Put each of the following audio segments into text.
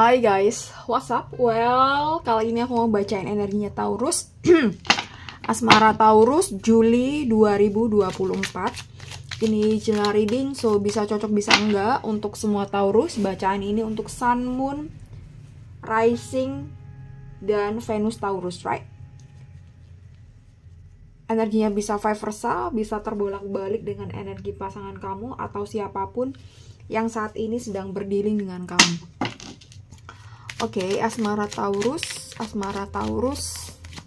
Hai guys, what's up? Well, kali ini aku mau bacain energinya Taurus. Asmara Taurus Juli 2024. Ini general reading, so bisa cocok bisa enggak untuk semua Taurus. Bacaan ini untuk Sun, Moon, Rising, dan Venus Taurus, right? Energinya bisa vice versa, bisa terbolak-balik dengan energi pasangan kamu atau siapapun yang saat ini sedang berdealing dengan kamu. Oke, Asmara Taurus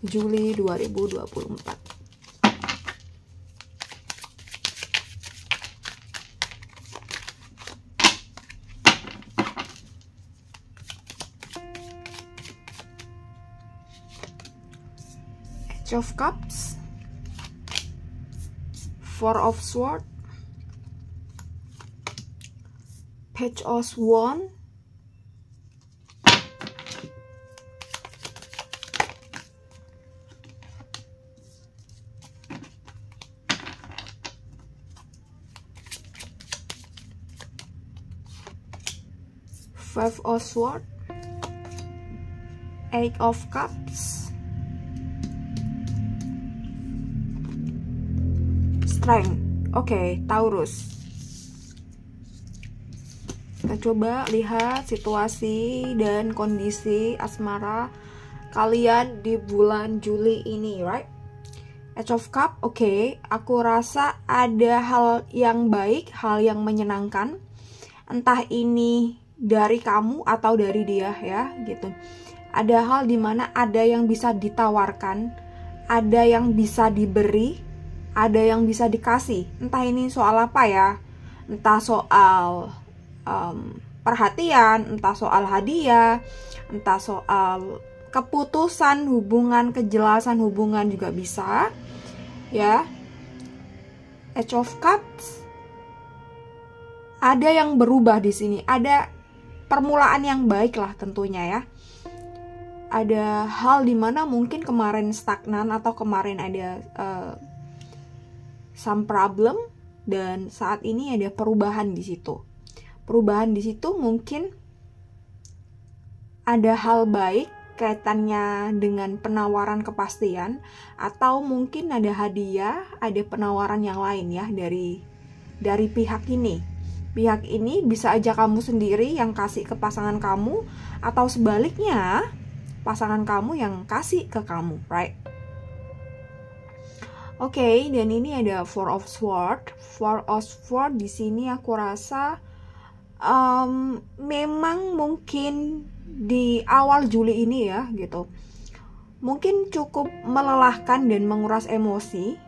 Juli 2024. Page of Cups, Four of Swords, Page of Wands, Five of Swords, Eight of Cups, Strength. Oke, Taurus. Kita coba lihat situasi dan kondisi asmara kalian di bulan Juli ini, right? Eight of Cups, oke. Aku rasa ada hal yang baik, hal yang menyenangkan. Entah ini dari kamu atau dari dia ya, gitu. Ada hal dimana ada yang bisa ditawarkan, ada yang bisa diberi, ada yang bisa dikasih. Entah ini soal apa ya, entah soal perhatian, entah soal hadiah, entah soal keputusan hubungan, kejelasan hubungan juga bisa ya. Eight of Cups, ada yang berubah di sini, ada permulaan yang baik lah tentunya ya. Ada hal dimana mungkin kemarin stagnan atau kemarin ada some problem, dan saat ini ada perubahan di situ. Perubahan di situ mungkin ada hal baik kaitannya dengan penawaran kepastian, atau mungkin ada hadiah, ada penawaran yang lain ya dari pihak ini. Pihak ini bisa aja kamu sendiri yang kasih ke pasangan kamu, atau sebaliknya pasangan kamu yang kasih ke kamu, right? Oke, dan ini ada Four of Swords. Four of Swords di sini aku rasa memang mungkin di awal Juli ini ya, gitu. Mungkin cukup melelahkan dan menguras emosi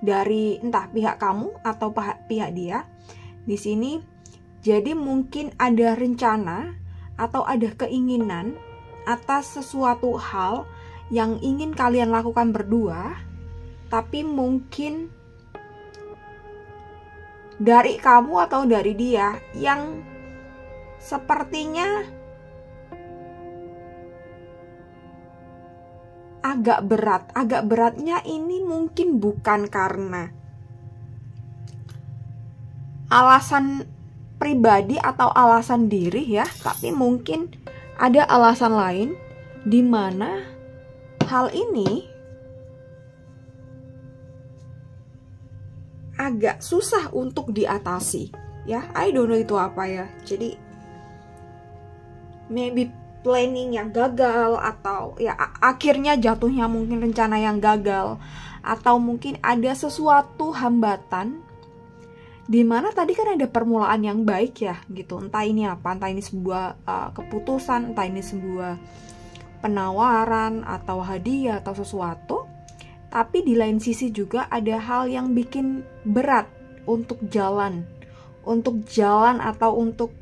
dari entah pihak kamu atau pihak dia. Di sini, jadi mungkin ada rencana atau ada keinginan atas sesuatu hal yang ingin kalian lakukan berdua, tapi mungkin dari kamu atau dari dia yang sepertinya agak berat. Agak beratnya ini mungkin bukan karena alasan pribadi atau alasan diri ya, tapi mungkin ada alasan lain di mana hal ini agak susah untuk diatasi ya. I don't know itu apa ya. Jadi maybe planning yang gagal, atau ya akhirnya jatuhnya mungkin rencana yang gagal, atau mungkin ada sesuatu hambatan dimana tadi kan ada permulaan yang baik ya, gitu. Entah ini apa, entah ini sebuah keputusan, entah ini sebuah penawaran atau hadiah atau sesuatu. Tapi di lain sisi juga ada hal yang bikin berat untuk jalan atau untuk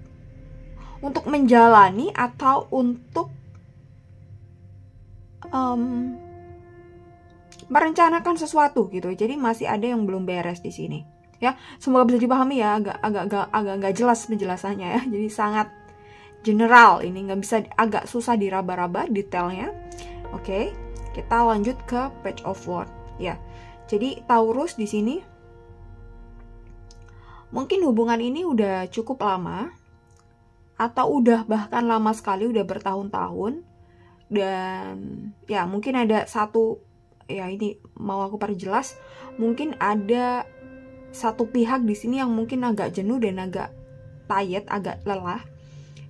menjalani, atau untuk merencanakan sesuatu gitu. Jadi masih ada yang belum beres di sini. Ya, semoga bisa dipahami ya, agak nggak jelas penjelasannya ya. Jadi sangat general ini, nggak bisa, agak susah diraba-raba detailnya. Oke, kita lanjut ke Page of Wands ya. Jadi Taurus di sini mungkin hubungan ini udah cukup lama, atau udah bahkan lama sekali, udah bertahun-tahun. Dan ya mungkin ada satu, ya ini mau aku perjelas, mungkin ada satu pihak di sini yang mungkin agak jenuh dan agak tired, agak lelah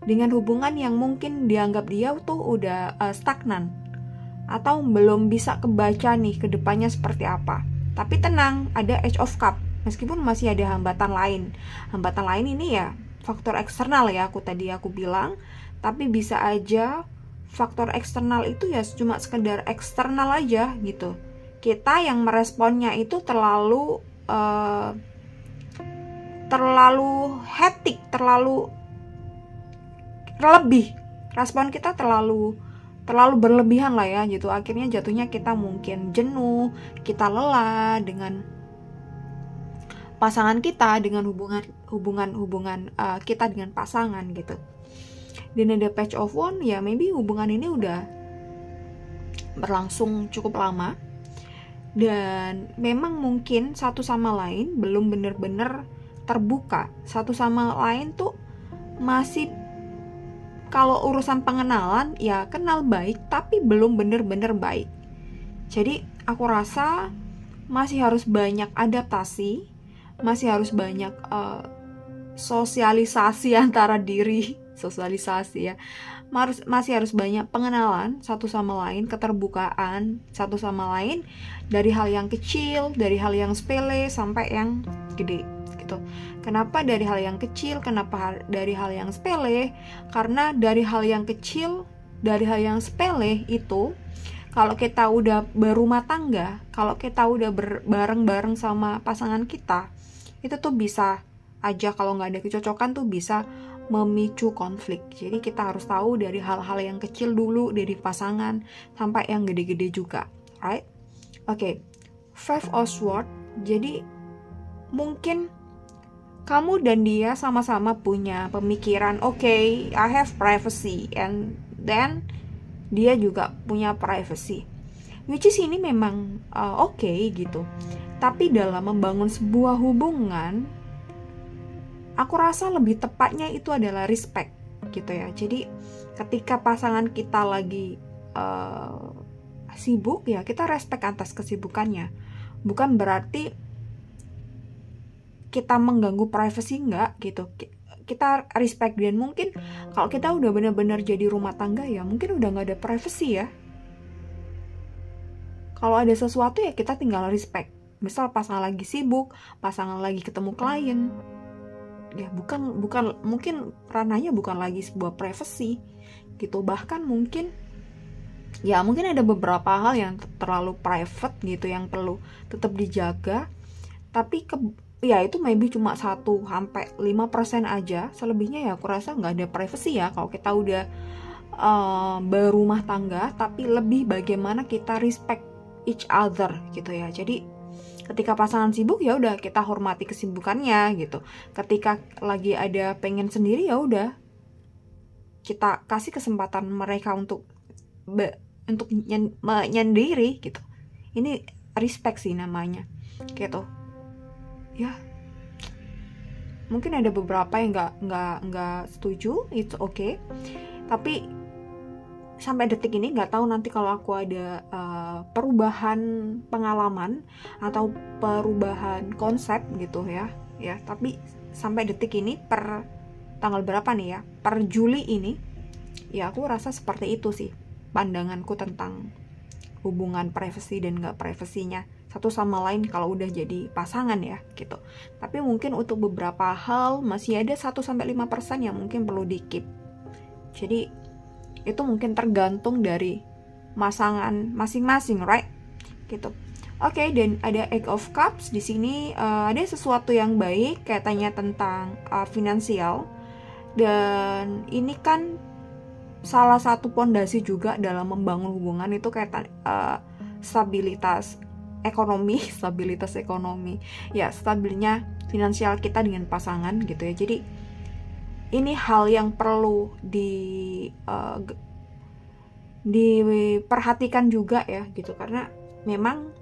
dengan hubungan yang mungkin dianggap dia tuh udah stagnan atau belum bisa kebaca nih ke depannya seperti apa. Tapi tenang, ada Age of Cup. Meskipun masih ada hambatan lain. Hambatan lain ini ya faktor eksternal ya, aku bilang. Tapi bisa aja faktor eksternal itu ya cuma sekedar eksternal aja gitu. Kita yang meresponnya itu terlalu hektik, terlalu lebih. Respon kita terlalu berlebihan lah ya gitu. Akhirnya jatuhnya kita mungkin jenuh, kita lelah dengan pasangan kita, dengan hubungan kita dengan pasangan gitu. Dan ada Page of Wands, ya maybe hubungan ini udah berlangsung cukup lama dan memang mungkin satu sama lain belum benar-benar terbuka. Satu sama lain tuh masih, kalau urusan pengenalan ya kenal baik tapi belum bener-bener baik. Jadi aku rasa masih harus banyak adaptasi, masih harus banyak sosialisasi antara diri, ya. Masih harus banyak pengenalan satu sama lain, keterbukaan satu sama lain, dari hal yang kecil, dari hal yang sepele sampai yang gede gitu. Kenapa dari hal yang kecil? Kenapa dari hal yang sepele? Karena dari hal yang kecil, dari hal yang sepele itu, kalau kita udah berumah tangga, kalau kita udah bareng-bareng sama pasangan kita, itu tuh bisa aja, kalau nggak ada kecocokan tuh bisa memicu konflik. Jadi kita harus tahu dari hal-hal yang kecil dulu dari pasangan sampai yang gede-gede juga, right? Oke. Five of Swords. Jadi mungkin kamu dan dia sama-sama punya pemikiran, okay, I have privacy, and then dia juga punya privacy, which is ini memang okay gitu. Tapi dalam membangun sebuah hubungan, aku rasa lebih tepatnya itu adalah respect gitu ya. Jadi ketika pasangan kita lagi sibuk, ya kita respect atas kesibukannya. Bukan berarti kita mengganggu privacy, enggak gitu. Kita respect. Dan mungkin kalau kita udah benar-benar jadi rumah tangga, ya mungkin udah gak ada privacy ya. Kalau ada sesuatu ya kita tinggal respect. Misal pasangan lagi sibuk, pasangan lagi ketemu klien, ya bukan mungkin ranahnya bukan lagi sebuah privacy gitu. Bahkan mungkin ada beberapa hal yang terlalu private gitu yang perlu tetap dijaga. Tapi ya itu maybe cuma 1-5% aja. Selebihnya ya aku rasa nggak ada privacy ya kalau kita udah berumah tangga. Tapi lebih bagaimana kita respect each other gitu ya. Jadi ketika pasangan sibuk, ya udah kita hormati kesibukannya gitu. Ketika lagi ada pengen sendiri, ya udah kita kasih kesempatan mereka untuk menyendiri gitu. Ini respect sih namanya gitu. Ya mungkin ada beberapa yang nggak setuju, it's okay. Tapi sampai detik ini nggak tahu nanti kalau aku ada perubahan pengalaman atau perubahan konsep gitu ya. Tapi sampai detik ini, per tanggal berapa nih ya, per Juli ini, ya aku rasa seperti itu sih pandanganku tentang hubungan privacy dan nggak privasinya satu sama lain kalau udah jadi pasangan ya gitu. Tapi mungkin untuk beberapa hal masih ada 1-5% yang mungkin perlu di-keep. Jadi itu mungkin tergantung dari pasangan masing-masing, right? Gitu. Oke, dan ada Eight of Cups di sini. Ada sesuatu yang baik katanya tentang finansial. Dan ini kan salah satu pondasi juga dalam membangun hubungan itu kayak stabilitas ekonomi, ya stabilnya finansial kita dengan pasangan gitu ya. Jadi ini hal yang perlu diperhatikan juga ya gitu, karena memang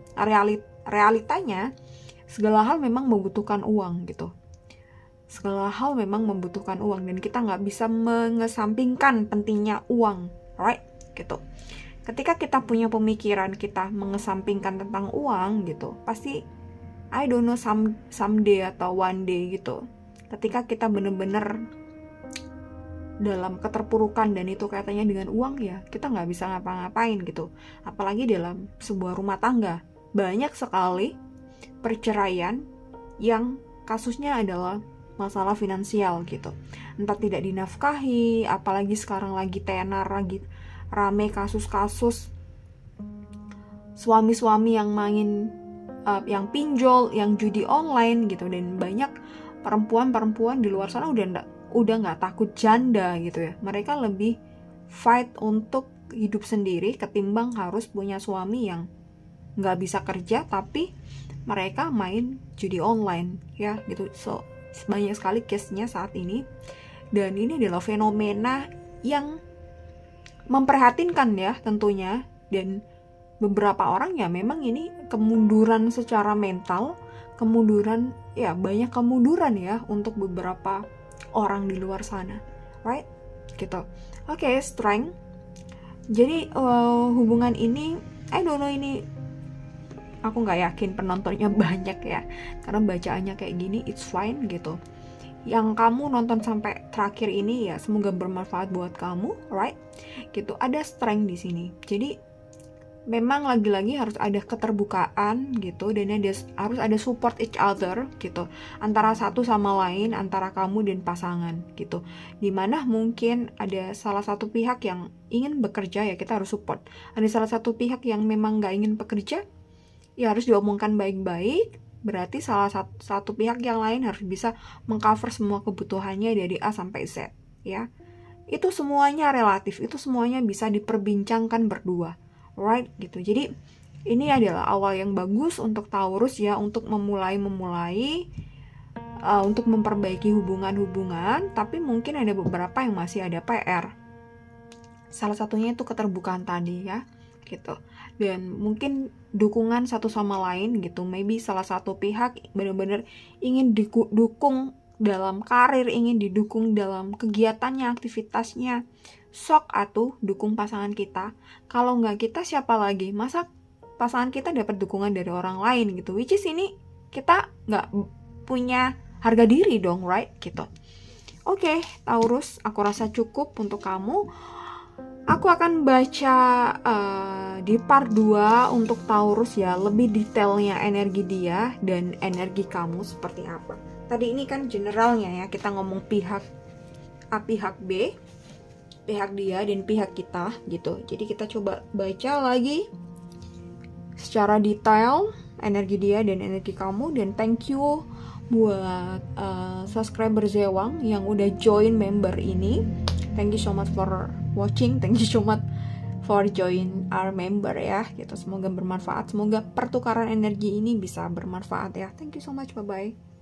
realitanya segala hal memang membutuhkan uang gitu. segala hal memang membutuhkan uang, dan kita nggak bisa mengesampingkan pentingnya uang, right? Gitu. Ketika kita punya pemikiran kita mengesampingkan tentang uang gitu, pasti I don't know someday atau one day gitu, ketika kita bener-bener dalam keterpurukan dan itu kaitannya dengan uang, ya kita nggak bisa ngapa-ngapain gitu. Apalagi dalam sebuah rumah tangga, banyak sekali perceraian yang kasusnya adalah masalah finansial gitu, entah tidak dinafkahi. Apalagi sekarang lagi tenar, lagi rame kasus-kasus suami-suami yang main yang pinjol, yang judi online gitu, dan banyak perempuan-perempuan di luar sana udah nggak takut janda gitu ya. Mereka lebih fight untuk hidup sendiri ketimbang harus punya suami yang nggak bisa kerja tapi mereka main judi online ya gitu. So banyak sekali case-nya saat ini, dan ini adalah fenomena yang memprihatinkan ya tentunya. Dan beberapa orang ya memang ini kemunduran secara mental, kemunduran ya, banyak kemunduran ya untuk beberapa orang di luar sana, right? Gitu. Oke, strength. Jadi hubungan ini, I don't know, ini aku nggak yakin penontonnya banyak ya, karena bacaannya kayak gini. It's fine gitu. Yang kamu nonton sampai terakhir ini ya semoga bermanfaat buat kamu, right? Gitu. Ada strength di sini. Jadi memang lagi-lagi harus ada keterbukaan gitu, dan harus ada support each other gitu, antara satu sama lain, antara kamu dan pasangan gitu. Dimana mungkin ada salah satu pihak yang ingin bekerja, ya kita harus support. Ada salah satu pihak yang memang gak ingin bekerja, ya harus diomongkan baik-baik. Berarti salah satu pihak yang lain harus bisa mengcover semua kebutuhannya dari A sampai Z ya. Itu semuanya relatif, itu semuanya bisa diperbincangkan berdua, right gitu. Jadi ini adalah awal yang bagus untuk Taurus ya, untuk memulai untuk memperbaiki hubungan-hubungan. Tapi mungkin ada beberapa yang masih ada PR. Salah satunya itu keterbukaan tadi ya gitu, dan mungkin dukungan satu sama lain gitu. Maybe salah satu pihak benar-benar ingin didukung dalam karir, ingin didukung dalam kegiatannya, aktivitasnya. Sok atuh dukung pasangan kita. Kalau nggak kita siapa lagi? Masa pasangan kita dapat dukungan dari orang lain gitu, which is ini kita nggak punya harga diri dong, right gitu. Oke, Taurus, aku rasa cukup untuk kamu. Aku akan baca di part 2 untuk Taurus ya, lebih detailnya energi dia dan energi kamu seperti apa. Tadi ini kan generalnya ya, kita ngomong pihak A, pihak B, pihak dia dan pihak kita gitu. Jadi kita coba baca lagi secara detail energi dia dan energi kamu. Dan thank you buat subscriber Zewang yang udah join member ini. Thank you so much for watching, thank you so much for join our member ya gitu. Semoga bermanfaat, semoga pertukaran energi ini bisa bermanfaat ya. Thank you so much, bye bye.